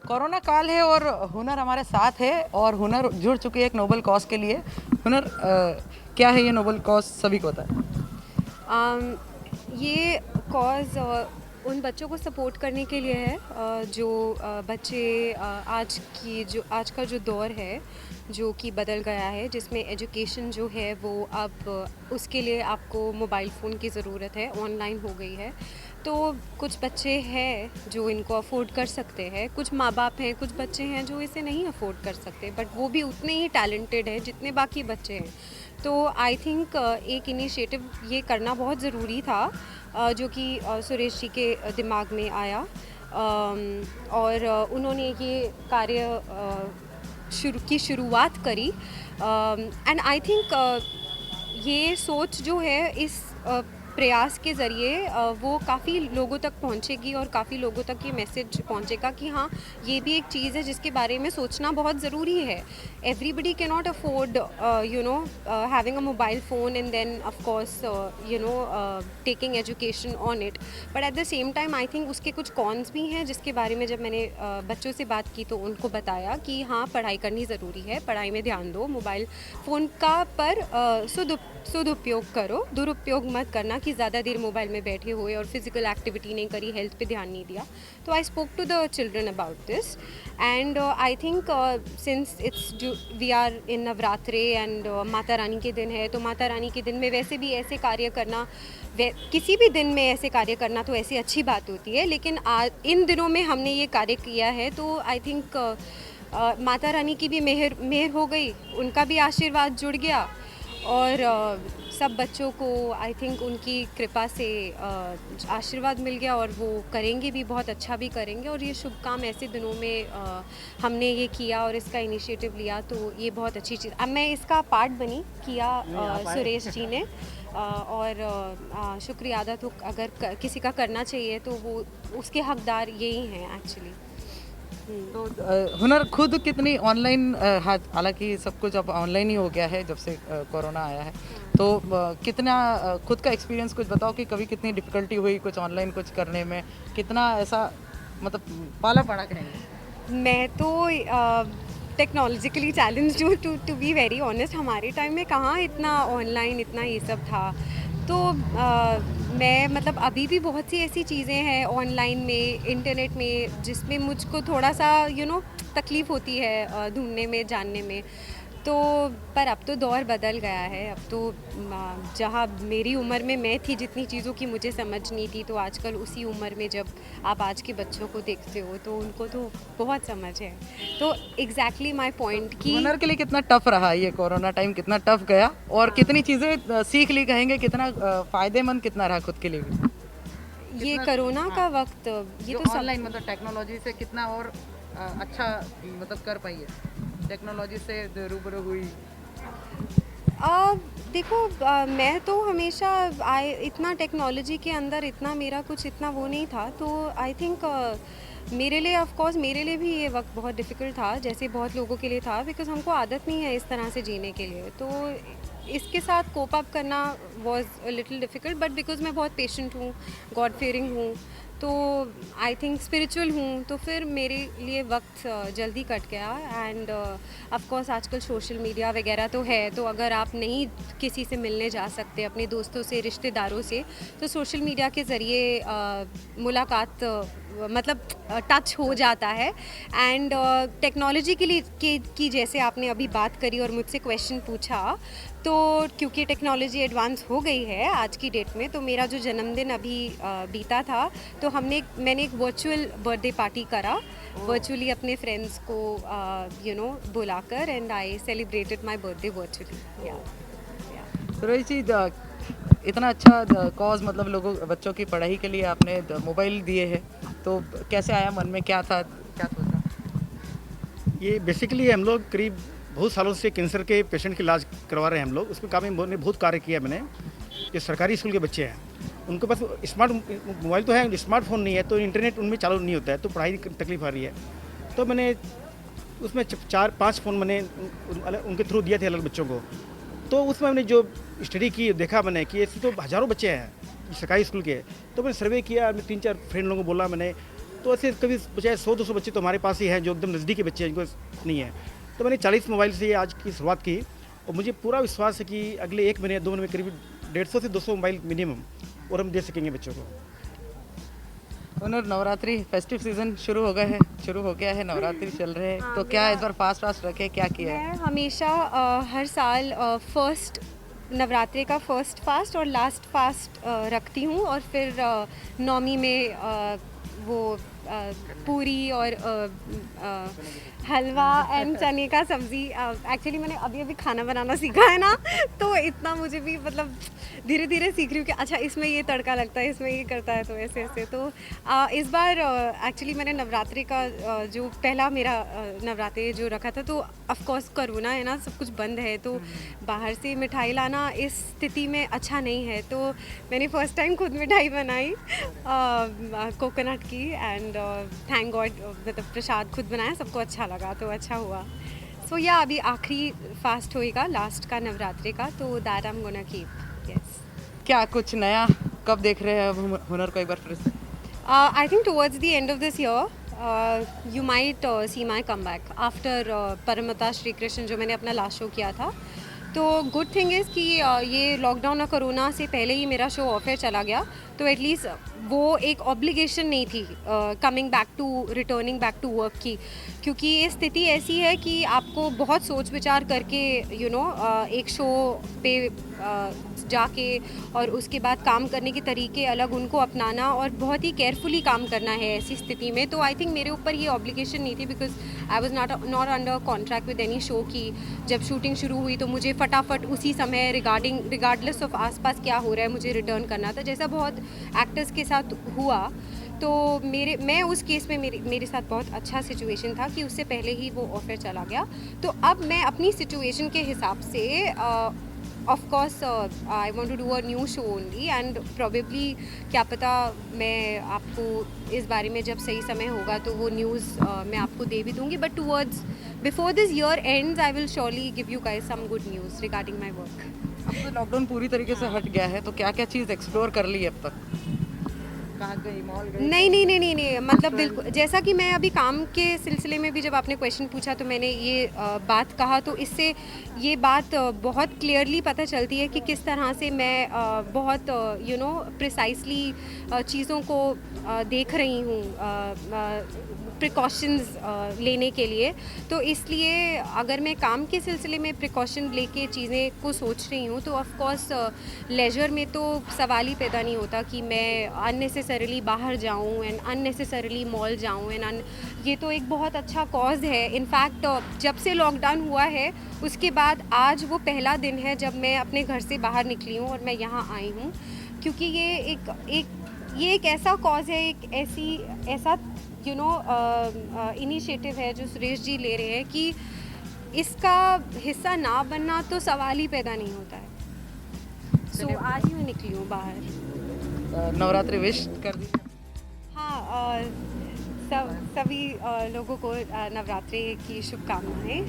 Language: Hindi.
कोरोना काल है और हुनर हमारे साथ है और हुनर जुड़ चुकी है एक नोबल कॉज के लिए। हुनर क्या है ये नोबल कॉज, सभी को पता है। ये कॉज उन बच्चों को सपोर्ट करने के लिए है जो बच्चे आज का जो दौर है जो कि बदल गया है, जिसमें एजुकेशन जो है वो अब उसके लिए आपको मोबाइल फ़ोन की ज़रूरत है, ऑनलाइन हो गई है। तो कुछ बच्चे हैं जो इनको अफोर्ड कर सकते हैं, कुछ माँ बाप हैं, कुछ बच्चे हैं जो इसे नहीं अफोर्ड कर सकते, बट वो भी उतने ही टैलेंटेड हैं जितने बाकी बच्चे हैं। तो आई थिंक एक इनिशिएटिव ये करना बहुत ज़रूरी था जो कि सुरेश जी के दिमाग में आया और उन्होंने ये कार्य शुरुआत करी एंड आई थिंक ये सोच जो है इस प्रयास के ज़रिए वो काफ़ी लोगों तक पहुंचेगी और काफ़ी लोगों तक ये मैसेज पहुंचेगा कि हाँ, ये भी एक चीज़ है जिसके बारे में सोचना बहुत ज़रूरी है। Everybody can not afford having a mobile phone and then of course taking education on it, but at the same time I think उसके कुछ कॉन्स भी हैं जिसके बारे में जब मैंने बच्चों से बात की तो उनको बताया कि हाँ, पढ़ाई करनी ज़रूरी है, पढ़ाई में ध्यान दो, मोबाइल फ़ोन का पर सदुपयोग करो, दुरुपयोग मत करना कि ज़्यादा देर मोबाइल में बैठे हुए और फिज़िकल एक्टिविटी नहीं करी, हेल्थ पे ध्यान नहीं दिया। तो I spoke to the children about this and I think since we are in Navratre and Mata Rani के दिन है, तो माता रानी के दिन में वैसे भी ऐसे कार्य करना, किसी भी दिन में ऐसे कार्य करना तो ऐसी अच्छी बात होती है, लेकिन इन दिनों में हमने ये कार्य किया है तो आई थिंक माता रानी की भी मेहर हो गई, उनका भी आशीर्वाद जुड़ गया और सब बच्चों को आई थिंक उनकी कृपा से आशीर्वाद मिल गया और वो करेंगे भी, बहुत अच्छा भी करेंगे। और ये शुभ काम ऐसे दिनों में हमने ये किया और इसका इनिशिएटिव लिया, तो ये बहुत अच्छी चीज़। अब मैं इसका पार्ट बनी किया सुरेश जी ने और शुक्रिया अदा, तो अगर किसी का करना चाहिए तो वो उसके हकदार यही हैं एक्चुअली। तो हुनर खुद कितनी ऑनलाइन, हालांकि सब कुछ अब ऑनलाइन ही हो गया है जब से कोरोना आया है, तो कितना खुद का एक्सपीरियंस कुछ बताओ कि कभी कितनी डिफ़िकल्टी हुई कुछ ऑनलाइन कुछ करने में, कितना ऐसा मतलब पाला पड़ा कहेंगे। मैं तो टेक्नोलॉजिकली चैलेंज्ड हूँ टू बी वेरी ऑनेस्ट। हमारे टाइम में कहाँ इतना ऑनलाइन इतना ये सब था, तो मैं मतलब अभी भी बहुत सी ऐसी चीज़ें हैं ऑनलाइन में, इंटरनेट में, जिसमें मुझको थोड़ा सा तकलीफ़ होती है ढूंढने में, जानने में। तो पर अब तो दौर बदल गया है, अब तो जहाँ मेरी उम्र में मैं थी, जितनी चीज़ों की मुझे समझ नहीं थी, तो आजकल उसी उम्र में जब आप आज के बच्चों को देखते हो तो उनको तो बहुत समझ है। तो एग्जैक्टली माय पॉइंट कि हुनर के लिए कितना टफ रहा ये कोरोना टाइम, कितना टफ गया और कितनी चीज़ें सीख ली कहेंगे, कितना फ़ायदेमंद कितना रहा खुद के लिए भी। ये कोरोना का वक्त, ये तो ऑनलाइन मतलब टेक्नोलॉजी से कितना और अच्छा मतलब कर पाई है, टेक्नोलॉजी से रूबरू हुई। देखो मैं तो हमेशा इतना टेक्नोलॉजी के अंदर इतना मेरा कुछ इतना वो नहीं था, तो आई थिंक मेरे लिए ऑफ कोर्स मेरे लिए भी ये वक्त बहुत डिफ़िकल्ट था, जैसे बहुत लोगों के लिए था, बिकॉज़ हमको आदत नहीं है इस तरह से जीने के लिए। तो इसके साथ कोप अप करना was a little difficult, but because मैं बहुत पेशेंट हूँ, गॉड फेयरिंग हूँ, तो आई थिंक स्पिरिचुअल हूँ, तो फिर मेरे लिए वक्त जल्दी कट गया। एंड ऑफ कोर्स आजकल सोशल मीडिया वगैरह तो है, तो अगर आप नहीं किसी से मिलने जा सकते अपने दोस्तों से, रिश्तेदारों से, तो सोशल मीडिया के ज़रिए मुलाकात मतलब टच हो जाता है। एंड टेक्नोलॉजी के लिए की जैसे आपने अभी बात करी और मुझसे क्वेश्चन पूछा, तो क्योंकि टेक्नोलॉजी एडवांस हो गई है आज की डेट में, तो मेरा जो जन्मदिन अभी बीता था, तो मैंने एक वर्चुअल बर्थडे पार्टी करा, वर्चुअली अपने फ्रेंड्स को बुलाकर, and I celebrated my birthday virtually. या सुरेश जी, इतना अच्छा कॉज, मतलब लोगों बच्चों की पढ़ाई के लिए आपने मोबाइल दिए हैं, तो कैसे आया मन में, क्या था, क्या सोचा? ये बेसिकली हम लोग करीब बहुत सालों से कैंसर के पेशेंट का इलाज करवा रहे हैं हम लोग, उसमें काफ़ी बहुत कार्य किया मैंने। जो सरकारी स्कूल के बच्चे हैं उनको बस स्मार्ट मोबाइल तो है, स्मार्टफोन नहीं है, तो इंटरनेट उनमें चालू नहीं होता है, तो पढ़ाई की तकलीफ आ रही है। तो मैंने उसमें 4-5 फ़ोन मैंने उनके थ्रू दिए थे अलग बच्चों को। तो उसमें मैंने जो स्टडी की, देखा मैंने कि ऐसे तो हज़ारों बच्चे हैं सरकारी स्कूल के। तो मैंने सर्वे किया, मैं 3-4 फ्रेंड लोगों को बोला मैंने, तो ऐसे कभी बचाए 100-200 बच्चे तो हमारे पास ही हैं जो एकदम नज़दीकी बच्चे हैं, जिनको नहीं है। तो मैंने 40 मोबाइल से आज की शुरुआत की, और मुझे पूरा विश्वास है कि अगले 1 महीने या 2 महीने में करीब 150 से 200 मोबाइल मिनिमम और हम दे सकेंगे बच्चों को। हुनर, नवरात्रि फेस्टिव सीजन शुरू हो गया है, नवरात्रि चल रहे हैं, तो क्या इस बार फास्ट रखे, क्या किया है? मैं हमेशा हर साल फर्स्ट नवरात्रि का फर्स्ट फास्ट और लास्ट फास्ट रखती हूँ, और फिर नौमी में वो पूरी और हलवा एंड चने का सब्ज़ी। एक्चुअली मैंने अभी खाना बनाना सीखा है ना, तो इतना मुझे भी मतलब धीरे धीरे सीख रही हूँ कि अच्छा इसमें ये तड़का लगता है, इसमें ये करता है, तो ऐसे ऐसे। तो इस बार एक्चुअली मैंने नवरात्रि का जो पहला मेरा नवरात्रि जो रखा था, तो ऑफ कोर्स कोरोना है ना, सब कुछ बंद है, तो बाहर से मिठाई लाना इस स्थिति में अच्छा नहीं है, तो मैंने फर्स्ट टाइम खुद मिठाई बनाई कोकोनट की, एंड थैंक गॉड मतलब प्रसाद खुद बनाया, सबको अच्छा लगा, तो अच्छा हुआ। सो या अभी आखिरी फास्ट होएगा लास्ट का नवरात्रि का, तो that I am gonna keep. Yes. क्या कुछ नया कब देख रहे हैं हुनर को, एक बार फिर से? I think towards the end of this year, you might see my comeback after परमता Shri Krishna, जो मैंने अपना लास्ट शो किया था। तो गुड थिंग इज़ कि ये लॉकडाउन और कोरोना से पहले ही मेरा शो ऑफ एयर चला गया, तो एटलीस्ट वो एक ऑब्लिगेशन नहीं थी रिटर्निंग बैक टू वर्क की, क्योंकि ये स्थिति ऐसी है कि आपको बहुत सोच विचार करके एक शो पे जाके और उसके बाद काम करने के तरीके अलग उनको अपनाना और बहुत ही केयरफुली काम करना है ऐसी स्थिति में। तो आई थिंक मेरे ऊपर ये ऑब्लिगेशन नहीं थी, because I was not under contract with any show की जब शूटिंग शुरू हुई तो मुझे फटाफट उसी समय रिगार्डलेस ऑफ आसपास क्या हो रहा है मुझे रिटर्न करना था, जैसा बहुत एक्टर्स के साथ हुआ। तो मैं उस केस में मेरे साथ बहुत अच्छा सिचुएशन था कि उससे पहले ही वो ऑफर चला गया। तो अब मैं अपनी सिचुएशन के हिसाब से of course I want to do a new show only, and probably क्या पता मैं आपको इस बारे में जब सही समय होगा तो वो न्यूज़ मैं आपको दे भी दूंगी, but towards before this year ends I will surely give you guys some good news regarding my work. अब तो लॉकडाउन पूरी तरीके से हट गया है, तो क्या क्या चीज़ एक्सप्लोर कर ली अब तक? कहाँ गई, मॉल गई? नहीं, मतलब बिल्कुल जैसा कि मैं अभी काम के सिलसिले में भी जब आपने क्वेश्चन पूछा तो मैंने ये बात कहा, तो इससे ये बात बहुत क्लियरली पता चलती है कि किस तरह से मैं बहुत प्रिसाइसली चीज़ों को देख रही हूँ प्रिकॉशंस लेने के लिए। तो इसलिए अगर मैं काम के सिलसिले में प्रिकॉशन लेके चीज़ें को सोच रही हूँ तो ऑफ कोर्स लेजर में तो सवाल ही पैदा नहीं होता कि मैं अननेसेसरीली बाहर जाऊँ एंड अननेसेसरीली मॉल जाऊँ एंड ये तो एक बहुत अच्छा कॉज है। इनफैक्ट जब से लॉकडाउन हुआ है उसके बाद आज वो पहला दिन है जब मैं अपने घर से बाहर निकली हूँ और मैं यहाँ आई हूँ, क्योंकि ये एक ऐसा कॉज है, एक ऐसा इनिशिएटिव है जो सुरेश जी ले रहे हैं कि इसका हिस्सा ना बनना तो सवाल ही पैदा नहीं होता है। सो आज ही मैं निकली हूँ बाहर। नवरात्रि विश कर दीजिए। हाँ, सभी लोगों को नवरात्रि की शुभकामनाएं।